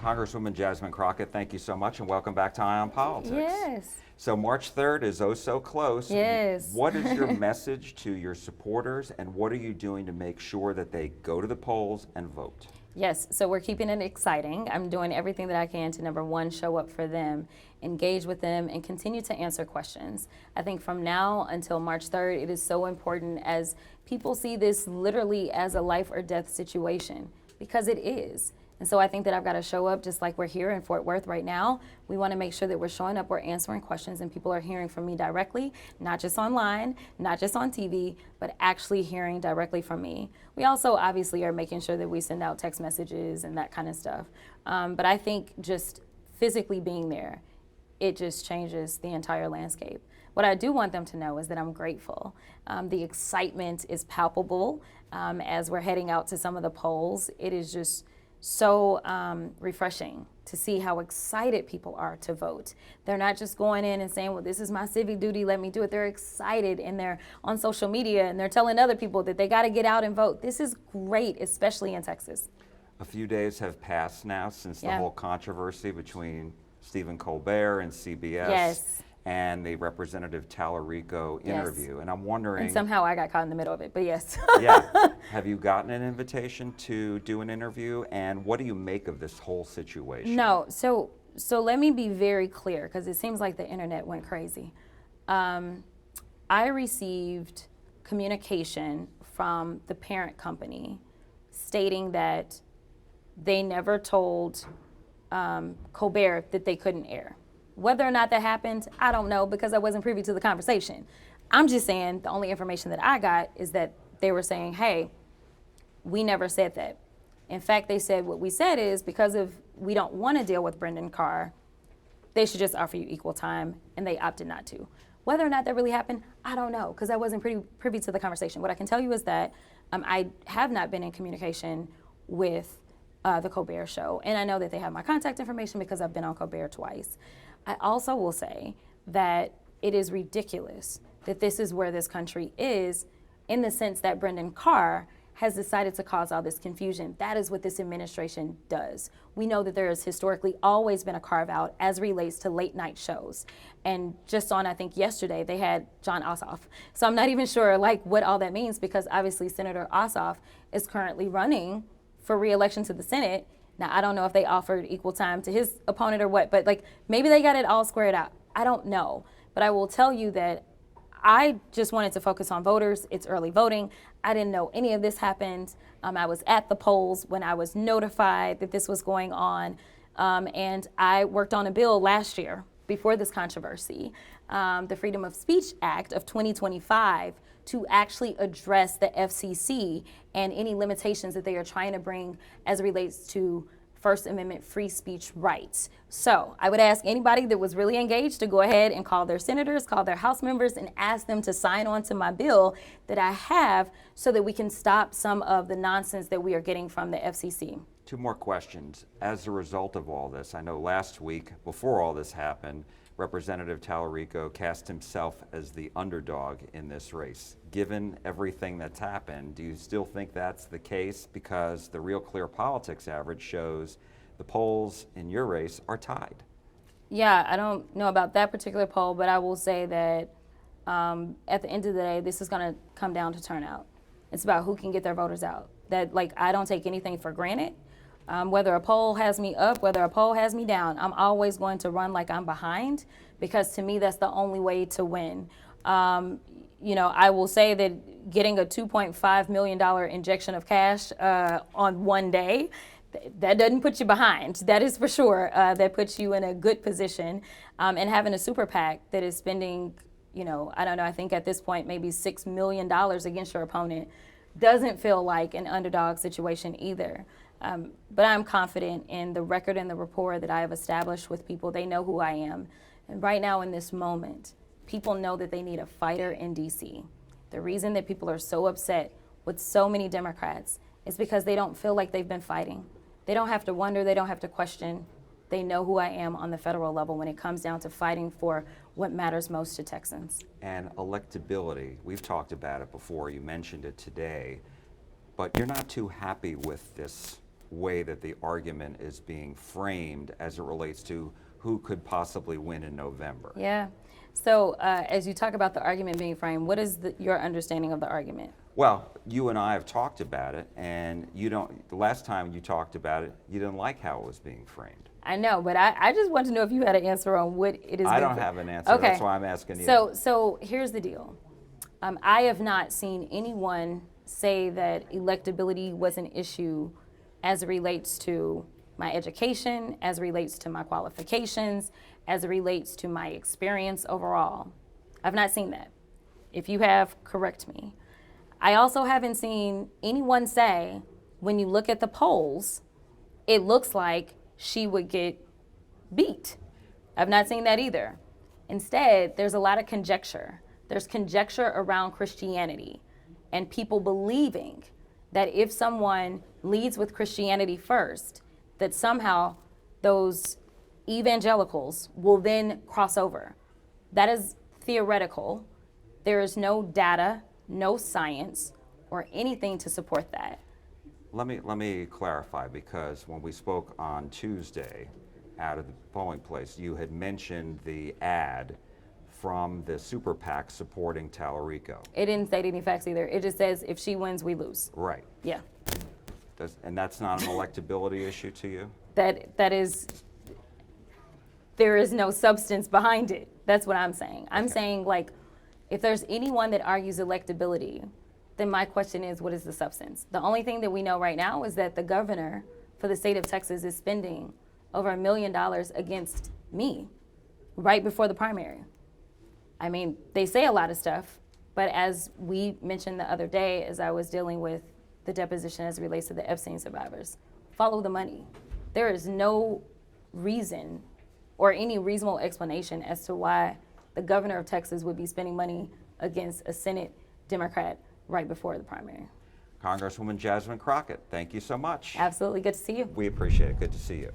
Congresswoman Jasmine Crockett, thank you so much and welcome back to Eye on Politics. Yes. So March 3rd is oh so close. Yes. What is your message to your supporters and what are you doing to make sure that they go to the polls and vote? Yes, so we're keeping it exciting. I'm doing everything that I can to, number one, show up for them, engage with them, and continue to answer questions. I think from now until March 3rd, it is so important as people see this literally as a life or death situation, because it is. And so I think that I've got to show up just like we're here in Fort Worth right now. We want to make sure that we're showing up, we're answering questions, and people are hearing from me directly, not just online, not just on TV, but actually hearing directly from me. We also obviously are making sure that we send out text messages and that kind of stuff. But I think just physically being there, it just changes the entire landscape. What I do want them to know is that I'm grateful. The excitement is palpable as we're heading out to some of the polls. It is just so refreshing to see how excited people are to vote. They're not just going in and saying, well, this is my civic duty, let me do it. They're excited and they're on social media and they're telling other people that they got to get out and vote. This is great, especially in Texas. A few days have passed now since the whole controversy between Stephen Colbert and CBS and the Representative Talarico interview. And I'm wondering... And somehow I got caught in the middle of it, but yes. Have you gotten an invitation to do an interview? And what do you make of this whole situation? No, so let me be very clear, because it seems like the internet went crazy. I received communication from the parent company stating that they never told Colbert that they couldn't air. Whether or not that happened, I don't know, because I wasn't privy to the conversation. I'm just saying the only information that I got is that they were saying, hey, we never said that. In fact, they said what we said is because of we don't want to deal with Brendan Carr, they should just offer you equal time, and they opted not to. Whether or not that really happened, I don't know, because I wasn't privy to the conversation. What I can tell you is that I have not been in communication with the Colbert Show, and I know that they have my contact information because I've been on Colbert twice. I also will say that it is ridiculous that this is where this country is, in the sense that Brendan Carr has decided to cause all this confusion. That is what this administration does. We know that there has historically always been a carve out as relates to late night shows. And just on, I think yesterday, they had John Ossoff. So I'm not even sure what all that means, because obviously Senator Ossoff is currently running for re-election to the Senate. Now, I don't know if they offered equal time to his opponent or what, but maybe they got it all squared out. I don't know. But I will tell you that I just wanted to focus on voters. It's early voting. I didn't know any of this happened. I was at the polls when I was notified that this was going on. And I worked on a bill last year before this controversy, the Freedom of Speech Act of 2025, to actually address the FCC and any limitations that they are trying to bring as it relates to First Amendment free speech rights. So I would ask anybody that was really engaged to go ahead and call their senators, call their House members, and ask them to sign on to my bill that I have so that we can stop some of the nonsense that we are getting from the FCC. Two more questions. As a result of all this, I know last week, before all this happened, Representative Talarico cast himself as the underdog in this race. Given everything that's happened, do you still think that's the case? Because the Real Clear Politics average shows the polls in your race are tied. Yeah, I don't know about that particular poll, but I will say that at the end of the day, this is going to come down to turnout. It's about who can get their voters out. That, I don't take anything for granted. Whether a poll has me up, whether a poll has me down, I'm always going to run like I'm behind, because to me, that's the only way to win. I will say that getting a $2.5 million injection of cash on one day, that doesn't put you behind. That is for sure. That puts you in a good position. And having a super PAC that is spending, I don't know, I think at this point, maybe $6 million against your opponent doesn't feel like an underdog situation either. But I'm confident in the record and the rapport that I have established with people. They know who I am. And right now in this moment, people know that they need a fighter in D.C. The reason that people are so upset with so many Democrats is because they don't feel like they've been fighting. They don't have to wonder, they don't have to question. They know who I am on the federal level when it comes down to fighting for what matters most to Texans. And electability, we've talked about it before, you mentioned it today, but you're not too happy with this way that the argument is being framed as it relates to who could possibly win in November. Yeah. So as you talk about the argument being framed, what is your understanding of the argument? Well, you and I have talked about it, and the last time you talked about it, you didn't like how it was being framed. I know, but I just want to know if you had an answer on what it is. I don't have an answer. Okay. That's why I'm asking you. So here's the deal. I have not seen anyone say that electability was an issue as it relates to my education, as it relates to my qualifications, as it relates to my experience overall. I've not seen that. If you have, correct me. I also haven't seen anyone say, when you look at the polls, it looks like she would get beat. I've not seen that either. Instead, there's a lot of conjecture. There's conjecture around Christianity and people believing that if someone leads with Christianity first, that somehow those evangelicals will then cross over. That is theoretical. There is no data, no science, or anything to support that. Let me clarify, because when we spoke on Tuesday out of the polling place, you had mentioned the ad from the super PAC supporting Talarico. It didn't state any facts either. It just says if she wins, we lose. Right. Yeah. And that's not an electability issue to you? That is, there is no substance behind it. That's what I'm saying. I'm saying, like, if there's anyone that argues electability, then my question is, what is the substance? The only thing that we know right now is that the governor for the state of Texas is spending over $1 million against me right before the primary. I mean, they say a lot of stuff, but as we mentioned the other day, as I was dealing with the deposition as it relates to the Epstein survivors, follow the money. There is no reason or any reasonable explanation as to why the governor of Texas would be spending money against a Senate Democrat right before the primary. Congresswoman Jasmine Crockett, thank you so much. Absolutely. Good to see you. We appreciate it. Good to see you.